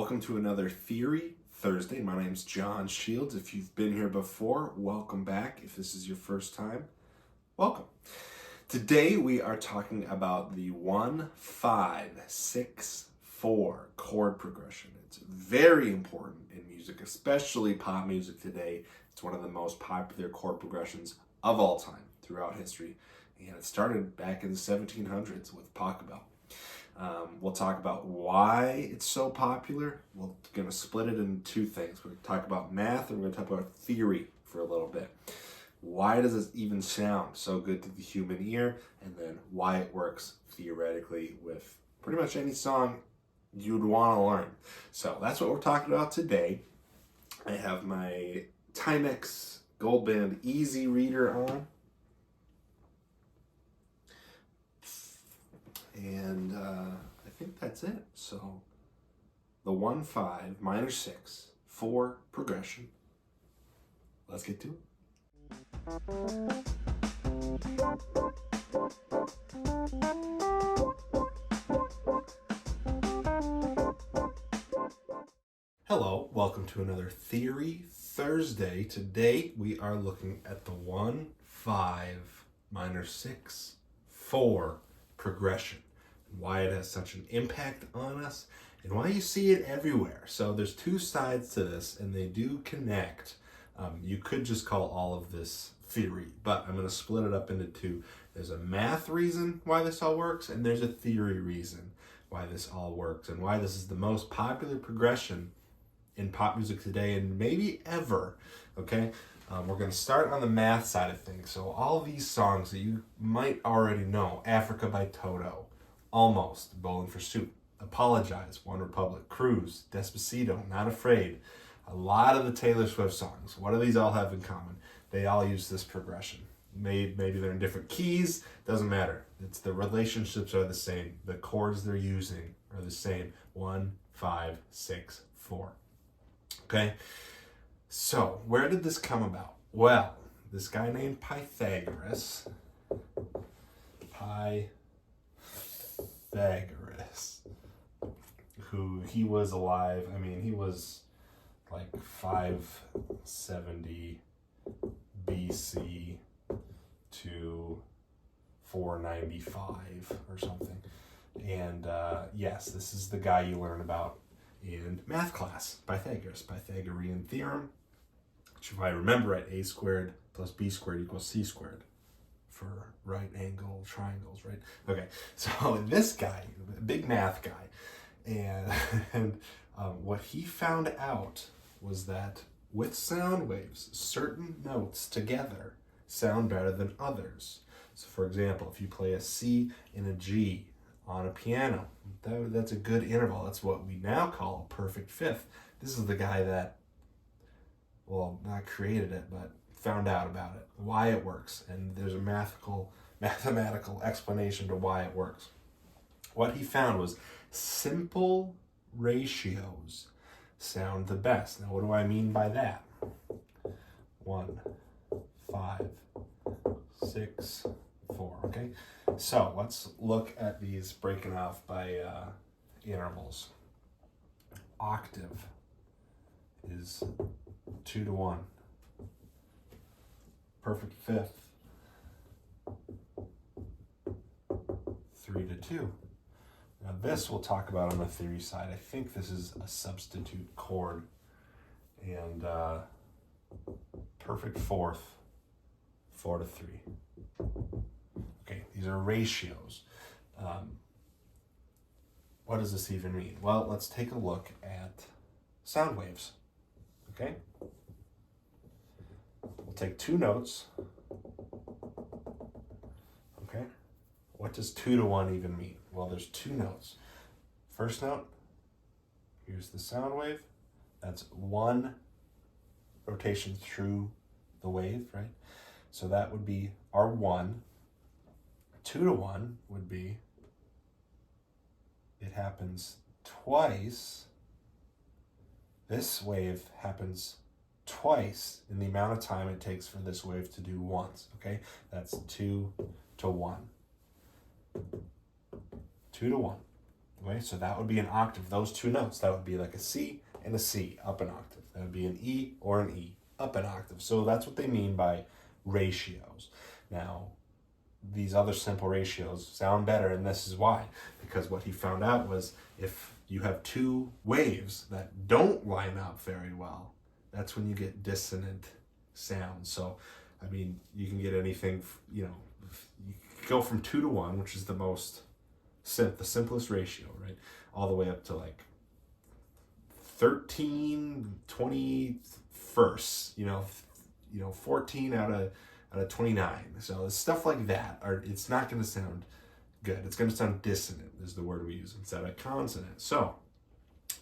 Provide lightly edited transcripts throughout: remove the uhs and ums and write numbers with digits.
Welcome to another Theory Thursday. My name's John Shields. If you've been here before, welcome back. If this is your first time, welcome. Today we are talking about the 1-5-6-4 chord progression. It's very important in music, especially pop music today. It's one of the most popular chord progressions of all time throughout history. And it started back in the 1700s with Pachelbel. We'll talk about why it's so popular. We're going to split it into two things. We're going to talk about math and we're going to talk about theory for a little bit. Why does it even sound so good to the human ear? And then why it works theoretically with pretty much any song you'd want to learn. So that's what we're talking about today. I have my Timex Gold Band Easy Reader on. And I think that's it. So the 1-5 minor 6-4 progression. Let's get to it. Hello, welcome to another Theory Thursday. Today we are looking at the 1-5 minor 6-4 progression. Why it has such an impact on us, and why you see it everywhere. So there's two sides to this, and they do connect. You could just call all of this theory, but I'm going to split it up into two. There's a math reason why this all works, and there's a theory reason why this all works, and why this is the most popular progression in pop music today, and maybe ever, okay? We're going to start on the math side of things. So all these songs that you might already know, Africa by Toto, Almost, Bowling for Soup, Apologize, One Republic, Cruise, Despacito, Not Afraid, a lot of the Taylor Swift songs. What do these all have in common? They all use this progression. Maybe they're in different keys, doesn't matter. It's the relationships are the same. The chords they're using are the same. 1-5-6-4. Okay? So, where did this come about? Well, this guy named Pythagoras, who he was alive, he was like 570 BC to 495 or something. And yes, this is the guy you learn about in math class, Pythagoras, Pythagorean theorem, which if I remember right, a squared plus b squared equals c squared for right angle triangles, right? Okay, so this guy, big math guy, and what he found out was that with sound waves, certain notes together sound better than others. So for example, if you play a C and a G on a piano, that's a good interval. That's what we now call a perfect fifth. This is the guy that, well, not created it, but found out about it, why it works, and there's a mathematical explanation to why it works. What he found was simple ratios sound the best. Now, what do I mean by that? 1, 5, 6, 4, okay? So let's look at these breaking off by intervals. Octave is 2-1. Perfect fifth, 3-2. Now this we'll talk about on the theory side. I think this is a substitute chord. And perfect fourth, 4-3. Okay, these are ratios. What does this even mean? Well, let's take a look at sound waves. Okay? We'll take two notes. Okay? What does 2-1 even mean? Well, there's two notes. First note, here's the sound wave. That's one rotation through the wave, right? So that would be our 1. 2-1 would be, it happens twice. This wave happens twice in the amount of time it takes for this wave to do once, okay? That's 2-1. 2-1. Okay, so that would be an octave. Those two notes, that would be like a C and a C up an octave. That would be an E or an E up an octave. So that's what they mean by ratios. Now, these other simple ratios sound better, and this is why. Because what he found out was if you have two waves that don't line up very well, that's when you get dissonant sounds. So, I mean, you can get anything, you go from 2 to 1, which is the simplest ratio, right? All the way up to like 13, 20 firsts, 14 out of 29. So stuff like that, it's not going to sound good. It's going to sound dissonant is the word we use instead of consonant. So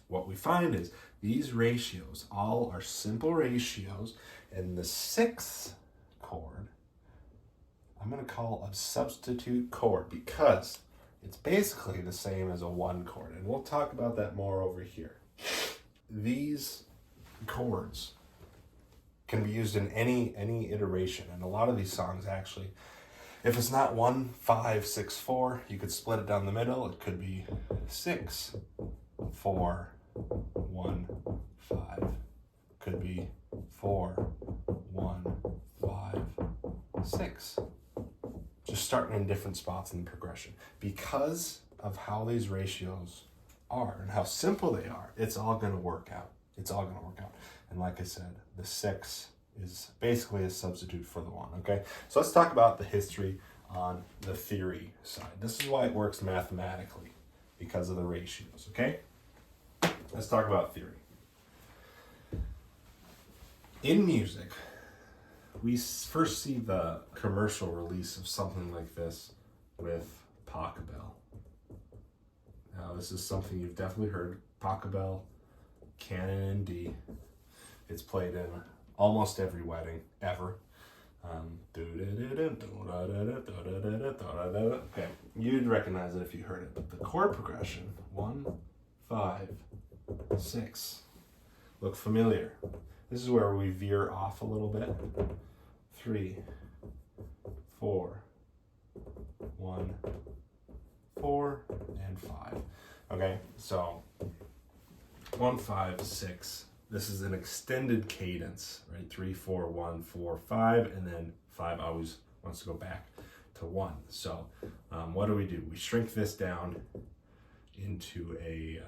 what we find is these ratios all are simple ratios, and the 6th chord I'm going to call a substitute chord because it's basically the same as a 1 chord, and we'll talk about that more over here. These chords can be used in any iteration, and a lot of these songs actually, if it's not 1, 5, 6, 4, you could split it down the middle. It could be 6, 4, 1, 5. Could be 4, 1, 5, 6. Just starting in different spots in the progression. Because of how these ratios are and how simple they are, it's all going to work out. It's all going to work out. And like I said, the 6 is basically a substitute for the 1, okay? So let's talk about the history on the theory side. This is why it works mathematically, because of the ratios, okay? Let's talk about theory. In music, we first see the commercial release of something like this with Pachelbel. Now, this is something you've definitely heard. Pachelbel, canon in D. It's played in almost every wedding ever. Okay, you'd recognize it if you heard it, but the chord progression, 1, 5, 6, look familiar. This is where we veer off a little bit. 3, 4, 1, 4, and 5. Okay, so 1, 5, 6. This is an extended cadence, right? 3, 4, 1, 4, 5, and then 5 always wants to go back to 1. So what do? We shrink this down into a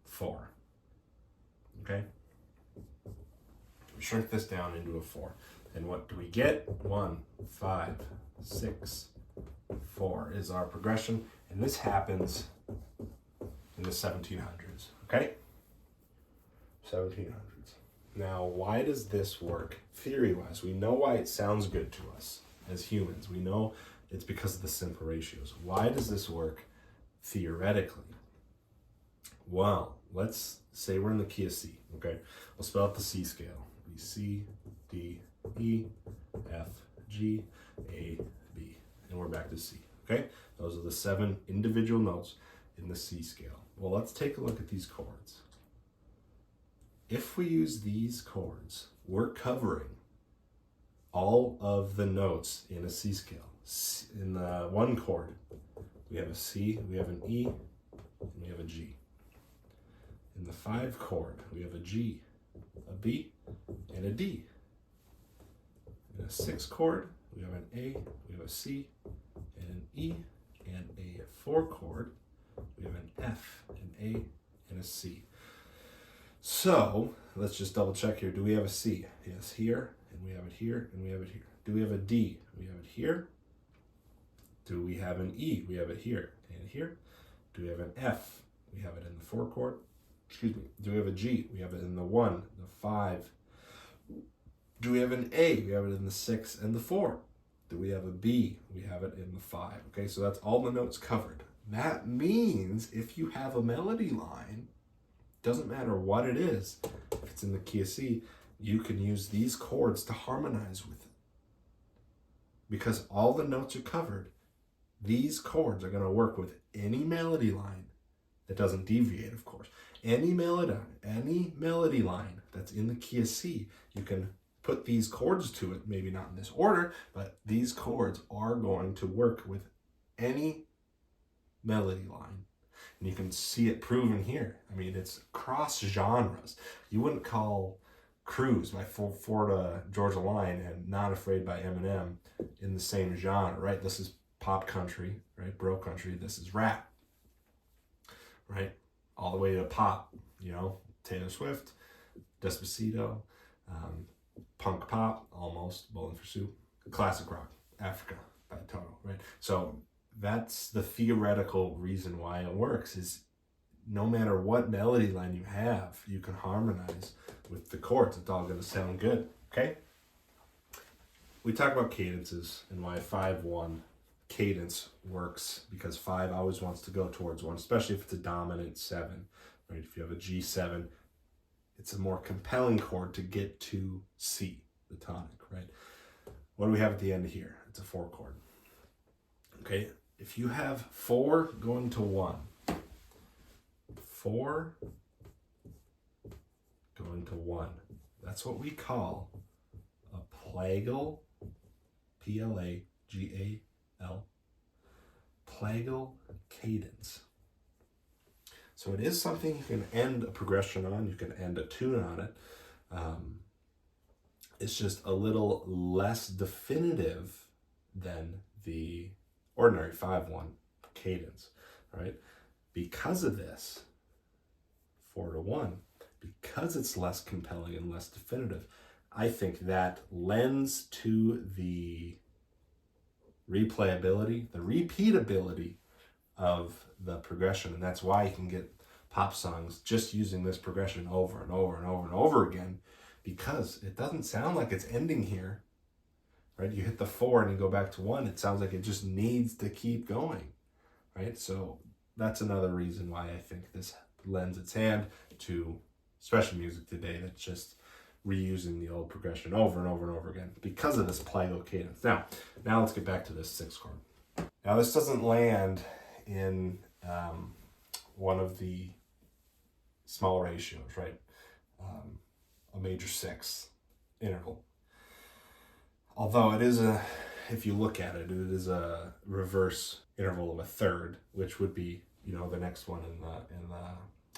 4. Okay? We shrink this down into a 4. And what do we get? 1, 5, 6, 4 is our progression. And this happens in the 1700s, okay? 1700s. Now, why does this work theory-wise? We know why it sounds good to us as humans. We know it's because of the simple ratios. Why does this work theoretically? Well, let's say we're in the key of C, okay? We'll spell out the C scale. C, D, E, F, G, A, B. And we're back to C, okay? Those are the 7 individual notes in the C scale. Well, let's take a look at these chords. If we use these chords, we're covering all of the notes in a C scale. In the 1 chord, we have a C, we have an E, and we have a G. In the 5 chord, we have a G, a B, and a D. In a 6 chord, we have an A, we have a C, and an E, and a 4 chord, we have an F, an A, and a C. So, let's just double check here. Do we have a C? Yes, here, and we have it here, and we have it here. Do we have a D? We have it here. Do we have an E? We have it here and here. Do we have an F? We have it in the 4 chord. Excuse me. Do we have a G? We have it in the 1, the 5. Do we have an A? We have it in the 6 and the 4. Do we have a B? We have it in the 5. Okay, so that's all the notes covered. That means if you have a melody line, doesn't matter what it is, if it's in the key of C, you can use these chords to harmonize with it. Because all the notes are covered, these chords are going to work with any melody line that doesn't deviate, of course. Any melody line that's in the key of C, you can put these chords to it, maybe not in this order, but these chords are going to work with any melody line. And you can see it proven here. I mean, it's cross genres. You wouldn't call Cruise by Florida Georgia Line and Not Afraid by Eminem in the same genre, right? This is pop country, right? Bro country. This is rap, right? All the way to pop, you know, Taylor Swift, Despacito, punk pop, almost, Bowling for Soup, classic rock, Africa by Toto, right? So that's the theoretical reason why it works, is no matter what melody line you have, you can harmonize with the chords. It's all going to sound good, okay? We talk about cadences and why 5-1 cadence works, because 5 always wants to go towards 1, especially if it's a dominant 7, right? If you have a G7, it's a more compelling chord to get to C, the tonic, right? What do we have at the end here? It's a 4 chord. Okay, if you have 4 going to 1, 4 going to 1, that's what we call a plagal, P-L-A-G-A-L, plagal cadence. So it is something you can end a progression on, you can end a tune on it. It's just a little less definitive than the ordinary 5-1 cadence, right? Because of this, 4-1, because it's less compelling and less definitive, I think that lends to the replayability, the repeatability of the progression. And that's why you can get pop songs just using this progression over and over and over and over again, because it doesn't sound like it's ending here, right? You hit the 4 and you go back to 1. It sounds like it just needs to keep going, right? So that's another reason why I think this lends its hand to special music today that's just reusing the old progression over and over and over again because of this plagal cadence. Now let's get back to this 6 chord. Now this doesn't land in one of the small ratios, right? A major 6 interval. Although it is if you look at it, it is a reverse interval of a 3rd, which would be, you know, the next one in the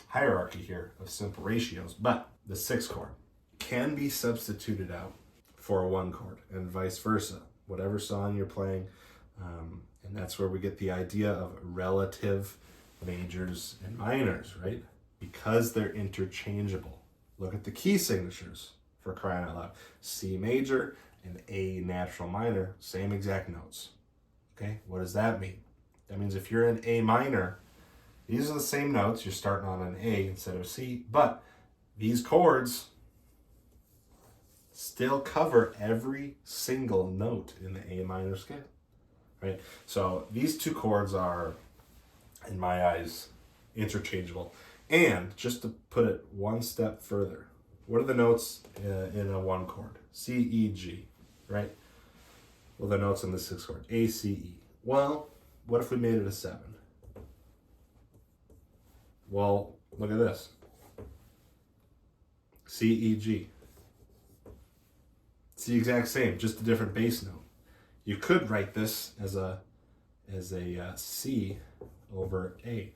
hierarchy here of simple ratios. But the 6 chord can be substituted out for a 1 chord and vice versa, whatever song you're playing. And that's where we get the idea of relative majors and minors, right? Because they're interchangeable. Look at the key signatures, for crying out loud. C major and A natural minor, same exact notes. Okay, what does that mean? That means if you're in A minor, these are the same notes. You're starting on an A instead of C, but these chords still cover every single note in the A minor scale, right? So these 2 chords are, in my eyes, interchangeable. And just to put it one step further, what are the notes in a 1 chord? C, E, G, right? Well, the notes in the 6 chord, A, C, E. Well, what if we made it a 7? Well, look at this. C, E, G. It's the exact same, just a different bass note. You could write this as a C over A.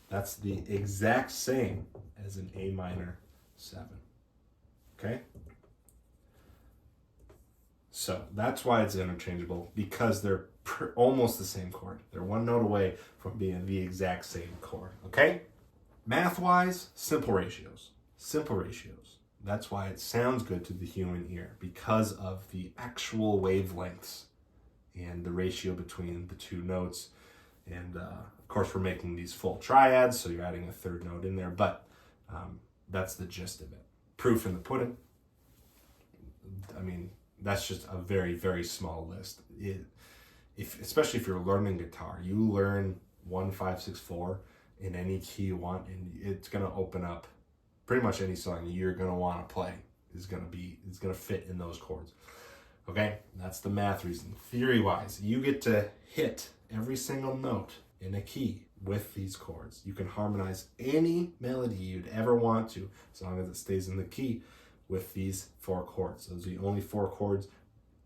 That's the exact same as an A minor 7. Okay? So that's why it's interchangeable, because they're almost the same chord. They're 1 note away from being the exact same chord. Okay? Math-wise, simple ratios. Simple ratios. That's why it sounds good to the human ear, because of the actual wavelengths and the ratio between the 2 notes. And of course, we're making these full triads, so you're adding a 3rd note in there, but that's the gist of it. Proof in the pudding. I mean, that's just a very, very small list. Especially if you're learning guitar, you learn 1, 5, 6, 4 in any key you want, and it's going to open up pretty much any song you're going to want to play is going to fit in those chords. Okay, that's the math reason. Theory-wise, you get to hit every single note in a key with these chords. You can harmonize any melody you'd ever want to, as long as it stays in the key, with these 4 chords. Those are the only 4 chords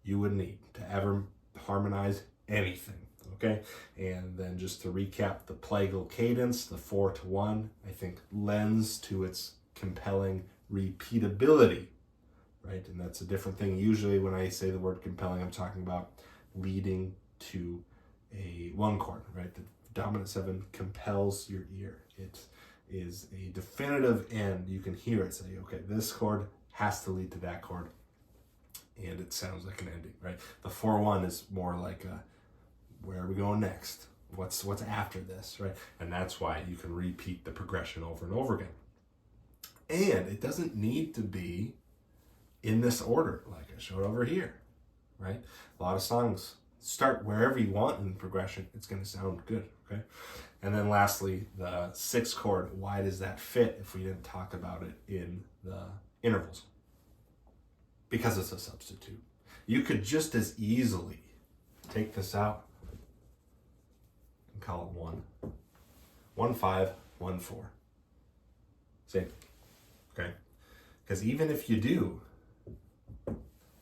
you would need to ever harmonize anything. okay? And then just to recap, the plagal cadence, the 4-1, I think lends to its compelling repeatability, right? And that's a different thing. Usually when I say the word compelling, I'm talking about leading to a 1 chord, right? The dominant 7 compels your ear. It is a definitive end. You can hear it say, okay, this chord has to lead to that chord, and it sounds like an ending, right? The 4-1 is more like a, where are we going next? What's after this, right? And that's why you can repeat the progression over and over again. And it doesn't need to be in this order, like I showed over here, right? A lot of songs start wherever you want in the progression. It's going to sound good, okay? And then lastly, the 6th chord, why does that fit if we didn't talk about it in the intervals? Because it's a substitute. You could just as easily take this out and call it 1. 1-5, 1-4. Same, okay? Because even if you do,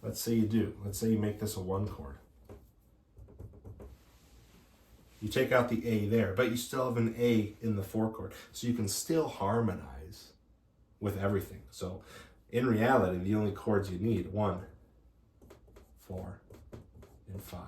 let's say you make this a 1 chord. You take out the A there, but you still have an A in the 4 chord. So you can still harmonize with everything. So in reality, the only chords you need, 1, 4, and 5,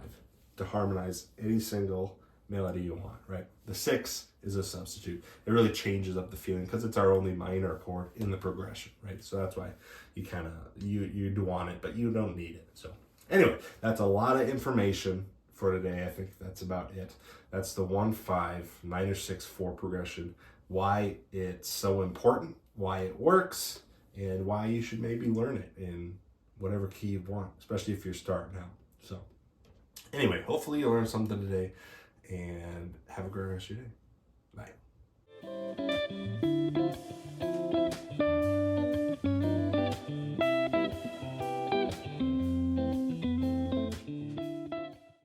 to harmonize any single melody you want, right? The 6 is a substitute. It really changes up the feeling because it's our only minor chord in the progression, right? So that's why you kind of, you do want it, but you don't need it. So anyway, that's a lot of information for today. I think that's about it. That's the 1-5 minor 6-4 progression, why it's so important, why it works, and why you should maybe learn it in whatever key you want, especially if you're starting out. So anyway, hopefully you learned something today, and have a great rest of your day. Bye.